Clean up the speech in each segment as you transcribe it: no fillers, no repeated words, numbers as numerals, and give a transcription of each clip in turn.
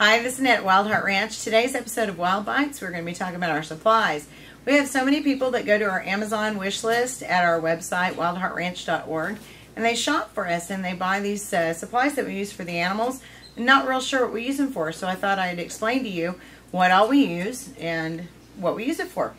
Hi, this is Annette at Wild Heart Ranch. Today's episode of Wild Bytes, we're going to be talking about our supplies. We have so many people that go to our Amazon wish list at our website, wildheartranch.org, and they shop for us and they buy these supplies that we use for the animals. I'm not real sure what we use them for, so I thought I'd explain to you what all we use and what we use it for.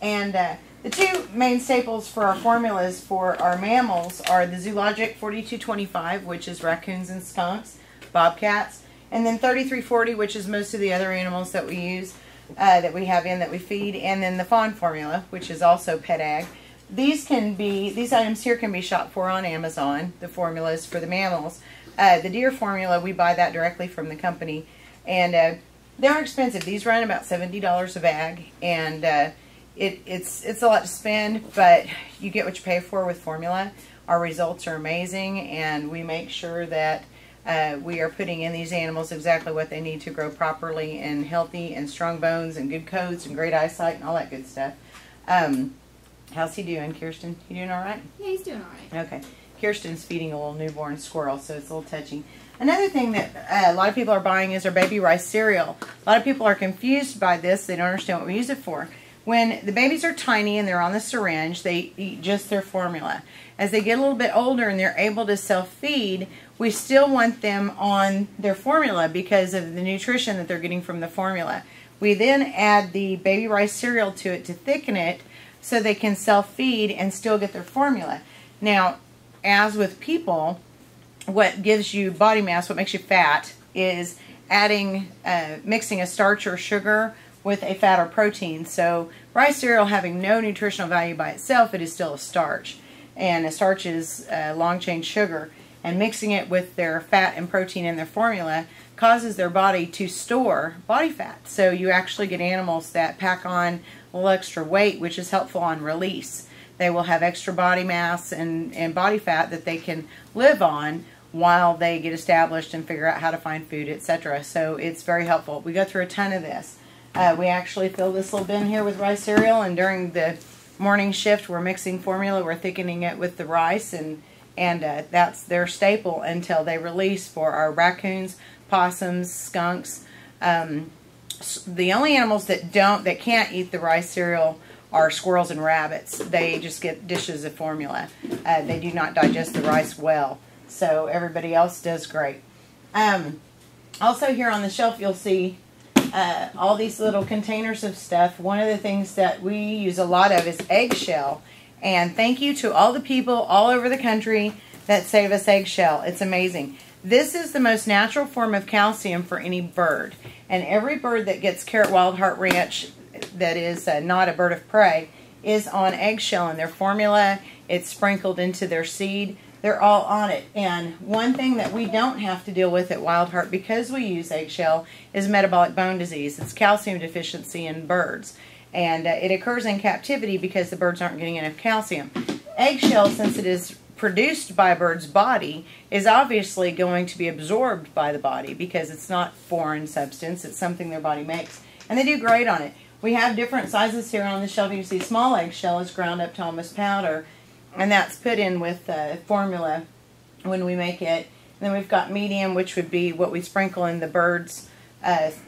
And the two main staples for our formulas for our mammals are the Zoologic 4225, which is raccoons and skunks, bobcats, and then 3340, which is most of the other animals that we use, that we have in, that we feed, and then the fawn formula, which is also pet ag. These items here can be shopped for on Amazon, the formulas for the mammals. The deer formula, we buy that directly from the company, and they're expensive. These run about $70 a bag, and it's a lot to spend, but you get what you pay for with formula. Our results are amazing, and we make sure that we are putting in these animals exactly what they need to grow properly and healthy and strong bones and good coats and great eyesight and all that good stuff. How's he doing, Kirsten? You doing all right? Yeah, he's doing all right. Okay. Kirsten's feeding a little newborn squirrel, so it's a little touchy. Another thing that a lot of people are buying is our baby rice cereal. A lot of people are confused by this. They don't understand what we use it for. When the babies are tiny and they're on the syringe, they eat just their formula. As they get a little bit older and they're able to self-feed, we still want them on their formula because of the nutrition that they're getting from the formula. We then add the baby rice cereal to it to thicken it so they can self-feed and still get their formula. Now, as with people, what gives you body mass, what makes you fat, is adding, mixing a starch or sugar with a fat or protein. So rice cereal having no nutritional value by itself, it is still a starch. And a starch is long chain sugar. And mixing it with their fat and protein in their formula causes their body to store body fat. So you actually get animals that pack on a little extra weight, which is helpful on release. They will have extra body mass and body fat that they can live on while they get established and figure out how to find food, etc. So it's very helpful. We go through a ton of this. We actually fill this little bin here with rice cereal, and during the morning shift we're mixing formula, we're thickening it with the rice, and that's their staple until they release for our raccoons, possums, skunks. The only animals that can't eat the rice cereal are squirrels and rabbits. They just get dishes of formula. They do not digest the rice well, so everybody else does great. Also here on the shelf you'll see all these little containers of stuff. One of the things that we use a lot of is eggshell. And thank you to all the people all over the country that save us eggshell. It's amazing. This is the most natural form of calcium for any bird. And every bird that gets care at Wild Heart Ranch that is not a bird of prey is on eggshell in their formula. It's sprinkled into their seed. They're all on it. And one thing that we don't have to deal with at Wild Heart because we use eggshell is metabolic bone disease. It's calcium deficiency in birds. And it occurs in captivity because the birds aren't getting enough calcium. Eggshell, since it is produced by a bird's body, is obviously going to be absorbed by the body because it's not foreign substance. It's something their body makes. And they do great on it. We have different sizes here on the shelf. You can see small eggshell is ground up to almost powder, and that's put in with formula when we make it. And then we've got medium, which would be what we sprinkle in the birds,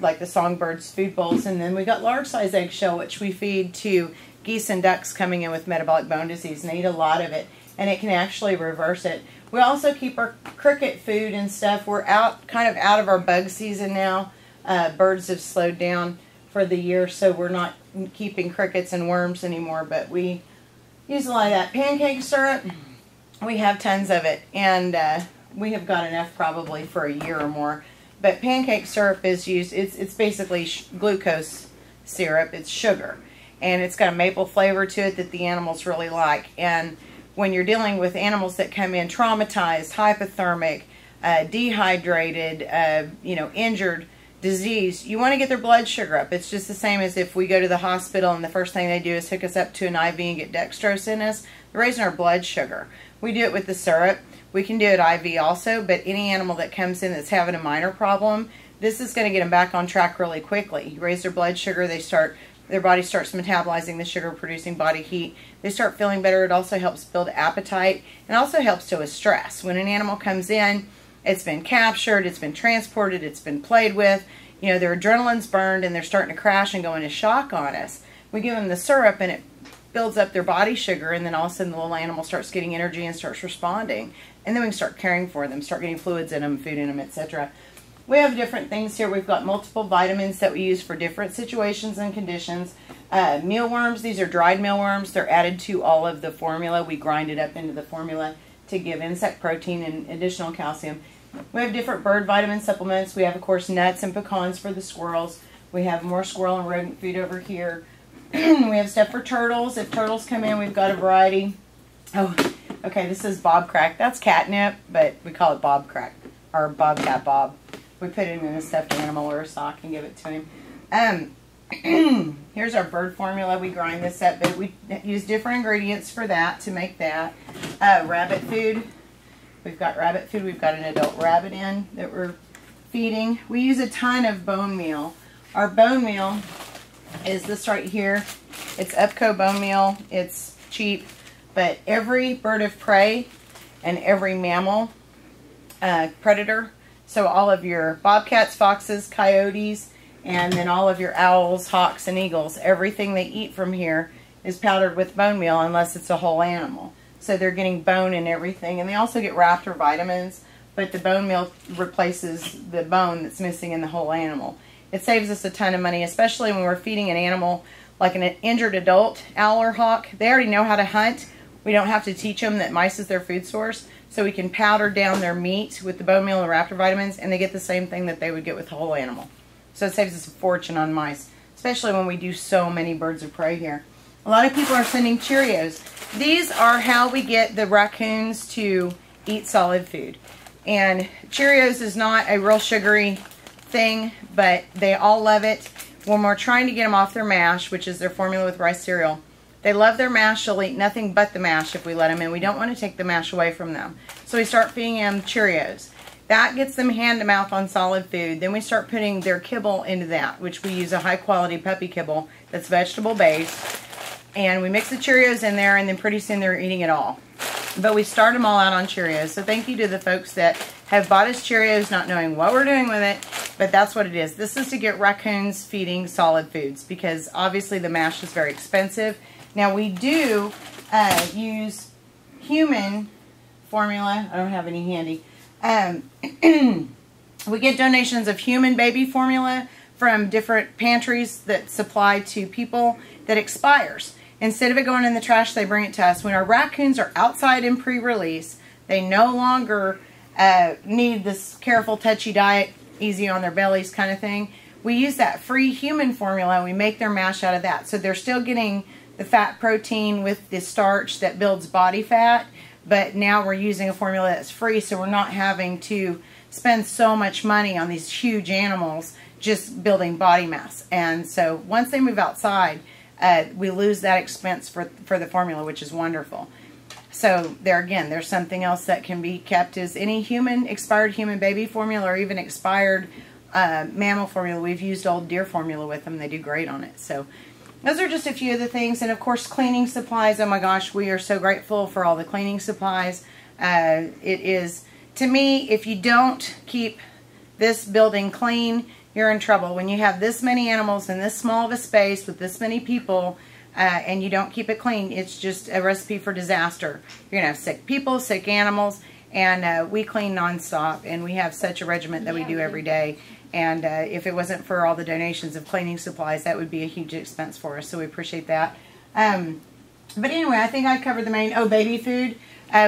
like the songbirds' food bowls. And then we got large size eggshell, which we feed to geese and ducks coming in with metabolic bone disease, and they eat a lot of it, and it can actually reverse it. We also keep our cricket food and stuff. We're kind of out of our bug season now. Birds have slowed down for the year, so we're not keeping crickets and worms anymore, but we use a lot of that. Pancake syrup, we have tons of it, and we have got enough probably for a year or more. But pancake syrup is used, it's basically glucose syrup, it's sugar. And it's got a maple flavor to it that the animals really like. And when you're dealing with animals that come in traumatized, hypothermic, dehydrated, injured, disease, you want to get their blood sugar up. It's just the same as if we go to the hospital and the first thing they do is hook us up to an IV and get dextrose in us. They're raising our blood sugar. We do it with the syrup. We can do it IV also, but any animal that comes in that's having a minor problem, this is going to get them back on track really quickly. You raise their blood sugar, their body starts metabolizing the sugar, producing body heat. They start feeling better. It also helps build appetite and also helps to with stress. When an animal comes in, it's been captured, it's been transported, it's been played with, you know, their adrenaline's burned and they're starting to crash and go into shock on us. We give them the syrup and it builds up their body sugar, and then all of a sudden the little animal starts getting energy and starts responding. And then we can start caring for them, start getting fluids in them, food in them, etc. We have different things here. We've got multiple vitamins that we use for different situations and conditions. Mealworms, these are dried mealworms. They're added to all of the formula. We grind it up into the formula to give insect protein and additional calcium. We have different bird vitamin supplements. We have, of course, nuts and pecans for the squirrels. We have more squirrel and rodent food over here. We have stuff for turtles. If turtles come in, we've got a variety. Oh, okay, this is Bob Crack. That's catnip, but we call it Bob Crack, or Bobcat Bob. We put him in a stuffed animal or a sock and give it to him. Here's our bird formula. We grind this up, but we use different ingredients for that to make that. Rabbit food. We've got rabbit food. We've got an adult rabbit in that we're feeding. We use a ton of bone meal. Our bone meal is this right here. It's Upco bone meal. It's cheap, but every bird of prey and every mammal predator, so all of your bobcats, foxes, coyotes, and then all of your owls, hawks, and eagles, everything they eat from here is powdered with bone meal unless it's a whole animal. So they're getting bone and everything. And they also get raptor vitamins, but the bone meal replaces the bone that's missing in the whole animal. It saves us a ton of money, especially when we're feeding an animal like an injured adult owl or hawk. They already know how to hunt. We don't have to teach them that mice is their food source. So we can powder down their meat with the bone meal and raptor vitamins, and they get the same thing that they would get with the whole animal. So it saves us a fortune on mice, especially when we do so many birds of prey here. A lot of people are sending Cheerios. These are how we get the raccoons to eat solid food. And Cheerios is not a real sugary thing, but they all love it. When we're trying to get them off their mash, which is their formula with rice cereal, they love their mash. They'll eat nothing but the mash if we let them in. We don't want to take the mash away from them. So we start feeding them Cheerios. That gets them hand to mouth on solid food. Then we start putting their kibble into that, which we use a high quality puppy kibble that's vegetable based. And we mix the Cheerios in there, and then pretty soon they're eating it all. But we start them all out on Cheerios. So thank you to the folks that have bought us Cheerios not knowing what we're doing with it, but that's what it is. This is to get raccoons feeding solid foods because obviously the mash is very expensive. Now we do use human formula. I don't have any handy. We get donations of human baby formula from different pantries that supply to people that expires. Instead of it going in the trash, they bring it to us. When our raccoons are outside in pre-release, they no longer need this careful, touchy diet, easy on their bellies kind of thing. We use that free human formula and we make their mash out of that. So they're still getting the fat protein with the starch that builds body fat, but now we're using a formula that's free, so we're not having to spend so much money on these huge animals just building body mass. And so once they move outside, we lose that expense for the formula, which is wonderful. So there again, there's something else that can be kept as any expired human baby formula or even expired mammal formula. We've used old deer formula with them. They do great on it. So those are just a few of the things. And of course, cleaning supplies. Oh my gosh, we are so grateful for all the cleaning supplies. It is, to me, if you don't keep this building clean, you're in trouble. When you have this many animals in this small of a space with this many people and you don't keep it clean, it's just a recipe for disaster. You're going to have sick people, sick animals, and we clean nonstop, and we have such a regiment that we do every day. And if it wasn't for all the donations of cleaning supplies, that would be a huge expense for us, so we appreciate that. But anyway, I think I covered the main. Oh, baby food.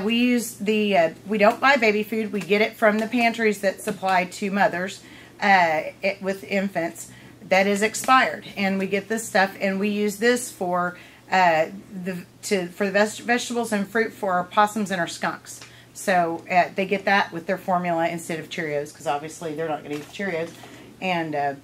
We use the, we don't buy baby food. We get it from the pantries that supply to mothers with infants that is expired. And we get this stuff, and we use this for the vegetables and fruit for our possums and our skunks. So they get that with their formula instead of Cheerios, because obviously they're not going to eat Cheerios. And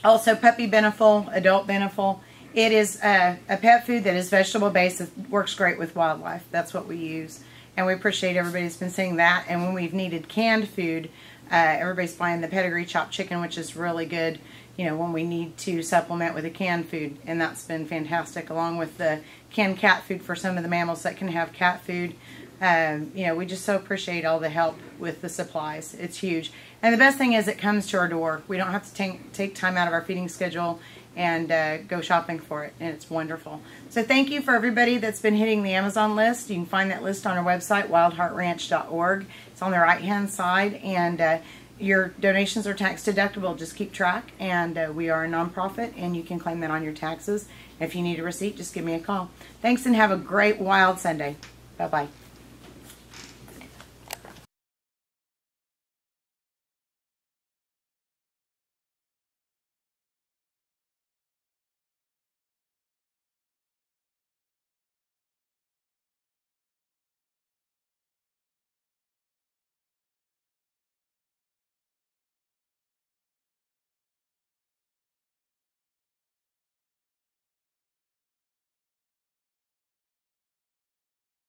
also Puppy Beneful, Adult Beneful. It is a pet food that is vegetable based. It works great with wildlife. That's what we use. And we appreciate everybody's been saying that. And when we've needed canned food, everybody's buying the pedigree chopped chicken, which is really good, you know, when we need to supplement with a canned food. And that's been fantastic, along with the canned cat food for some of the mammals that can have cat food. You know, we just so appreciate all the help with the supplies. It's huge. And the best thing is it comes to our door. We don't have to take time out of our feeding schedule and go shopping for it, and it's wonderful. So thank you for everybody that's been hitting the Amazon list. You can find that list on our website, wildheartranch.org. It's on the right-hand side, and your donations are tax deductible. Just keep track, and we are a nonprofit, and you can claim that on your taxes. If you need a receipt, just give me a call. Thanks, and have a great Wild Sunday. Bye-bye.